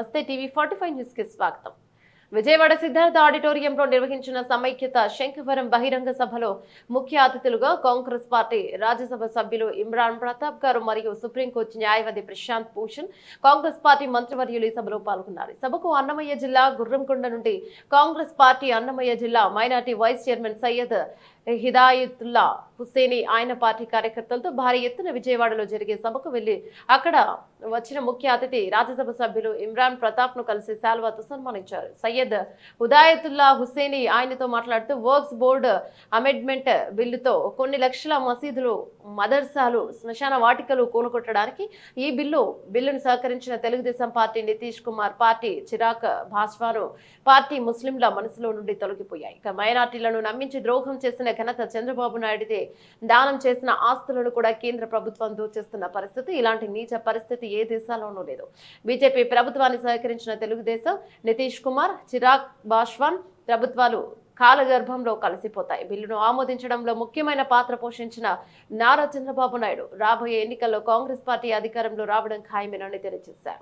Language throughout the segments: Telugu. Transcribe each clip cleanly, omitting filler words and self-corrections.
నమస్తే టీవీ 45 న్యూస్ కి స్వాగతం. విజయవాడ సిద్ధార్థ ఆడిటోరియంలో నిర్వహించిన సమైక్యత శంఖవరం బహిరంగ సభలో ముఖ్య అతిథులుగా కాంగ్రెస్ పార్టీ రాజ్యసభ సభ్యులు ఇమ్రాన్ ప్రతాప్ గారు మరియు సుప్రీంకోర్టు న్యాయవాది ప్రశాంత్ భూషణ్ కాంగ్రెస్ పార్టీ మంత్రివర్యులు ఈ సభలో పాల్గొన్నారు. సభకు అన్నమయ్య జిల్లా గుర్రంకొండ నుండి కాంగ్రెస్ పార్టీ అన్నమయ్య జిల్లా minority vice chairman Syed Hidayatullah Husseini ఆయన పార్టీ కార్యకర్తలతో భారీ ఎత్తున విజయవాడలో జరిగే సభకు వెళ్లి అక్కడ వచ్చిన ముఖ్య అతిథి రాజ్యసభ సభ్యులు ఇమ్రాన్ ప్రతాప్ ను కలిసి శాల్వాతో సన్మానించారు. సయ్యద్ హుదాయతుల్లా హుస్సేని ఆయనతో మాట్లాడుతూ వర్క్స్ బోర్డు అమెండ్మెంట్ బిల్లుతో కొన్ని లక్షల మసీదులు, మదర్సాలు, శ్మశాన వాటికలు కూలగొట్టడానికి ఈ బిల్లును సహకరించిన Telugu Desam party Nitish Kumar party Chirag Paswan party ముస్లింల మనసులో నుండి తొలగిపోయాయి. ఇక మైనార్టీలను నమ్మించి ద్రోహం చేసిన ఘనత చంద్రబాబు నాయుడిదే. దానం చేసిన ఆస్తులను కూడా కేంద్ర ప్రభుత్వం దోచేస్తున్న పరిస్థితి, ఇలాంటి నీచ పరిస్థితి ఏ దేశాల్లోనూ లేదు. బీజేపీ ప్రభుత్వాన్ని సహకరించిన తెలుగుదేశం, నితీష్ కుమార్, చిరాగ్ భాస్వాన్ ప్రభుత్వాలు కాలగర్భంలో కలిసిపోతాయి. బిల్లును ఆమోదించడంలో ముఖ్యమైన పాత్ర పోషించిన నారా చంద్రబాబు నాయుడు రాబోయే ఎన్నికల్లో కాంగ్రెస్ పార్టీ అధికారంలో రావడం ఖాయమేనని తెలియజేశారు.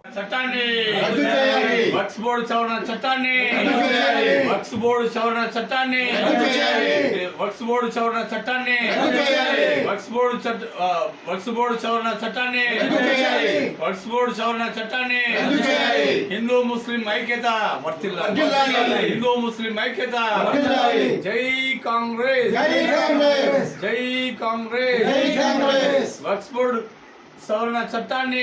హిందూ ముస్లిం ఐక్యత హిందూ ముస్లిం ఐక్యత జై కాంగ్రెస్ జై కాంగ్రెస్ వక్ఫ్ బోర్డు సవరణ చట్టాన్ని